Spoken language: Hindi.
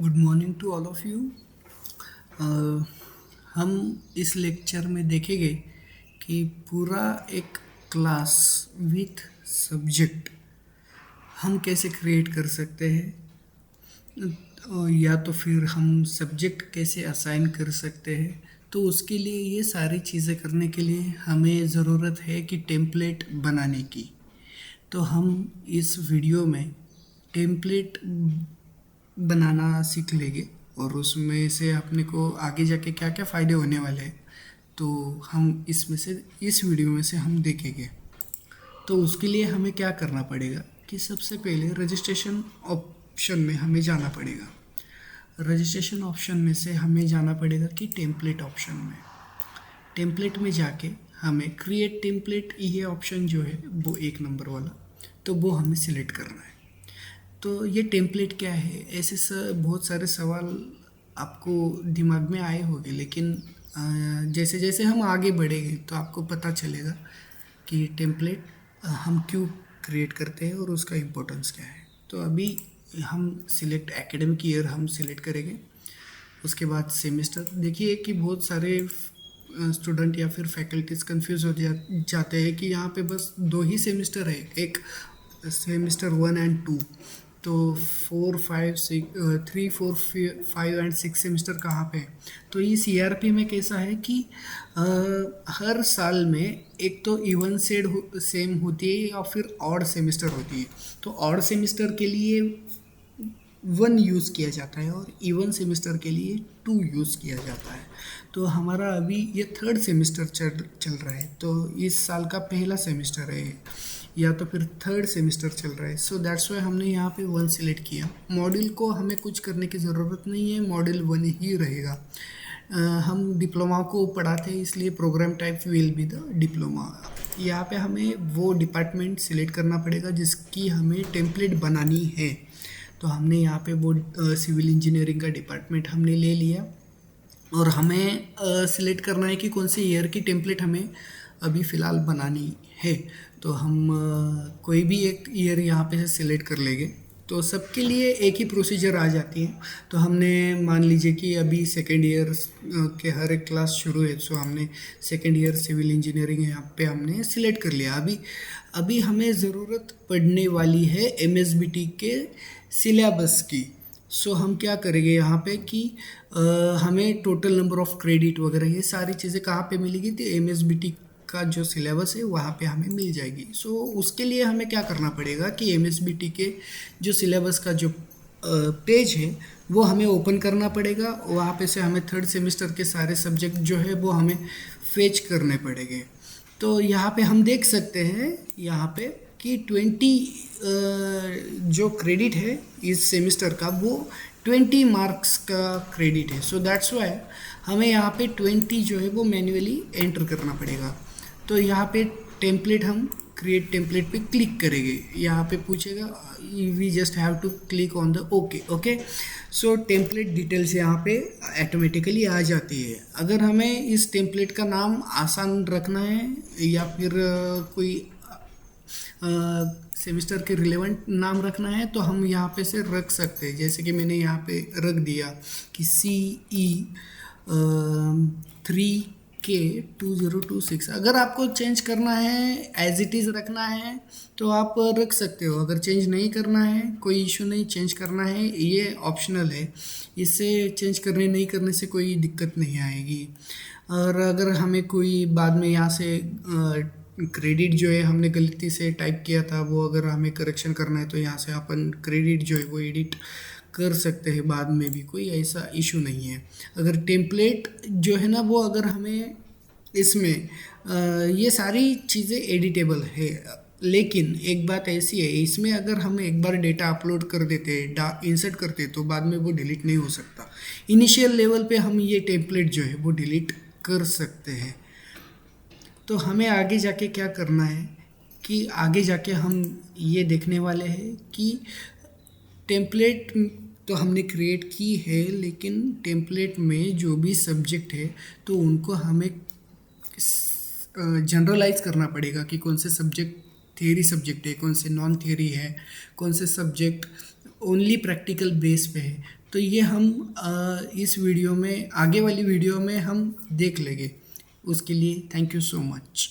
Good morning to all of you. हम इस लेक्चर में देखेंगे कि पूरा एक क्लास विथ सब्जेक्ट हम कैसे क्रिएट कर सकते हैं, या तो फिर हम सब्जेक्ट कैसे असाइन कर सकते हैं। तो उसके लिए ये सारी चीज़ें करने के लिए हमें ज़रूरत है कि टेम्पलेट बनाने की। तो हम इस वीडियो में टेम्पलेट बनाना सीख लेंगे और उसमें से अपने को आगे जाके क्या क्या फ़ायदे होने वाले हैं, तो हम इसमें से इस वीडियो में से हम देखेंगे। तो उसके लिए हमें क्या करना पड़ेगा कि सबसे पहले रजिस्ट्रेशन ऑप्शन में हमें जाना पड़ेगा। रजिस्ट्रेशन ऑप्शन में से हमें जाना पड़ेगा कि टेम्पलेट ऑप्शन में। टेम्पलेट में जाके हमें क्रिएट टेम्पलेट, ये ऑप्शन जो है वो 1 नंबर वाला, तो वो हमें सिलेक्ट करना है। तो ये टेम्पलेट क्या है, ऐसे बहुत सारे सवाल आपको दिमाग में आए होंगे, लेकिन जैसे जैसे हम आगे बढ़ेंगे तो आपको पता चलेगा कि टेम्पलेट हम क्यों क्रिएट करते हैं और उसका इम्पोर्टेंस क्या है। तो अभी हम सिलेक्ट एकेडमिक ईयर हम सिलेक्ट करेंगे। उसके बाद सेमेस्टर, देखिए कि बहुत सारे स्टूडेंट या फिर फैकल्टीज कंफ्यूज हो जाते हैं कि यहाँ पे बस 2 ही सेमेस्टर है, एक सेमेस्टर 1 और 2। तो 4, 5, 6, 3, 4, 5 और 6 सेमेस्टर कहाँ पे है। तो ये सीआरपी में कैसा है कि हर साल में एक तो इवन सेम होती है या फिर ऑड सेमेस्टर होती है। तो ऑड सेमेस्टर के लिए 1 यूज़ किया जाता है और इवन सेमेस्टर के लिए 2 यूज़ किया जाता है। तो हमारा अभी ये 3rd सेमेस्टर चल रहा है, तो इस साल का पहला सेमेस्टर है या तो फिर 3rd सेमेस्टर चल रहा है। सो दैट्स वाई हमने यहाँ पे 1 सिलेक्ट किया। मॉड्यूल को हमें कुछ करने की ज़रूरत नहीं है, मॉड्यूल 1 ही रहेगा। हम डिप्लोमा को पढ़ाते हैं, इसलिए program type will be the diploma. यहाँ पे हमें वो डिपार्टमेंट सिलेक्ट करना पड़ेगा जिसकी हमें टेम्पलेट बनानी है। तो हमने यहाँ पे वो सिविल इंजीनियरिंग का डिपार्टमेंट हमने ले लिया और हमें सिलेक्ट करना है कि कौन से ईयर की टेम्पलेट हमें अभी फ़िलहाल बनानी है। तो हम कोई भी एक ईयर यहाँ पे से सिलेक्ट कर लेंगे, तो सबके लिए एक ही प्रोसीजर आ जाती है। तो हमने मान लीजिए कि अभी 2nd ईयर के हर एक क्लास शुरू है, सो हमने 2nd ईयर सिविल इंजीनियरिंग यहाँ पे हमने सिलेक्ट कर लिया। अभी हमें ज़रूरत पड़ने वाली है एमएसबीटी के सिलेबस की। सो हम क्या करेंगे यहाँ पे कि हमें टोटल नंबर ऑफ़ क्रेडिट वगैरह ये सारी चीज़ें कहाँ पे मिलेगी, तो एमएसबीटी का जो सिलेबस है वहाँ पे हमें मिल जाएगी। सो उसके लिए हमें क्या करना पड़ेगा कि एमएसबीटी के जो सिलेबस का जो पेज है वो हमें ओपन करना पड़ेगा। वहाँ पे से हमें 3rd सेमेस्टर के सारे सब्जेक्ट जो है वो हमें फेच करने पड़ेंगे। तो यहाँ पे हम देख सकते हैं यहाँ पे कि 20 जो क्रेडिट है इस सेमेस्टर का वो 20 मार्क्स का क्रेडिट है। सो दैट्स वाई हमें यहाँ पे 20 जो है वो मैन्युअली एंटर करना पड़ेगा। तो यहाँ पे टेम्पलेट हम क्रिएट टेम्पलेट पे क्लिक करेंगे, यहाँ पे पूछेगा, we just have to click on the okay. So template details यहाँ पे ऑटोमेटिकली आ जाती है। अगर हमें इस टेम्पलेट का नाम आसान रखना है या फिर कोई सेमेस्टर के रिलेवेंट नाम रखना है तो हम यहाँ पे से रख सकते हैं। जैसे कि मैंने यहाँ पे रख दिया कि CE3K2026। अगर आपको चेंज करना है, एज इट इज़ रखना है तो आप रख सकते हो। अगर चेंज नहीं करना है कोई इशू नहीं, चेंज करना है ये ऑप्शनल है, इससे चेंज करने नहीं करने से कोई दिक्कत नहीं आएगी। और अगर हमें कोई बाद में यहाँ से क्रेडिट जो है हमने गलती से टाइप किया था वो अगर हमें करेक्शन करना है तो यहाँ से अपन क्रेडिट जो है वो एडिट कर सकते हैं बाद में भी, कोई ऐसा इशू नहीं है। अगर टेम्पलेट जो है ना वो अगर हमें इसमें ये सारी चीज़ें एडिटेबल है, लेकिन एक बात ऐसी है इसमें अगर हम एक बार डेटा अपलोड कर देते इंसर्ट करते तो बाद में वो डिलीट नहीं हो सकता। इनिशियल लेवल पे हम ये टेम्पलेट जो है वो डिलीट कर सकते हैं। तो हमें आगे जाके क्या करना है कि आगे जाके हम ये देखने वाले हैं कि टेम्पलेट तो हमने क्रिएट की है, लेकिन टेम्पलेट में जो भी सब्जेक्ट है तो उनको हमें जनरलाइज करना पड़ेगा कि कौन से सब्जेक्ट थियरी सब्जेक्ट है, कौन से नॉन थियरी है, कौन से सब्जेक्ट ओनली प्रैक्टिकल बेस पे है। तो ये हम इस वीडियो में, आगे वाली वीडियो में हम देख लेंगे। उसके लिए थैंक यू सो मच।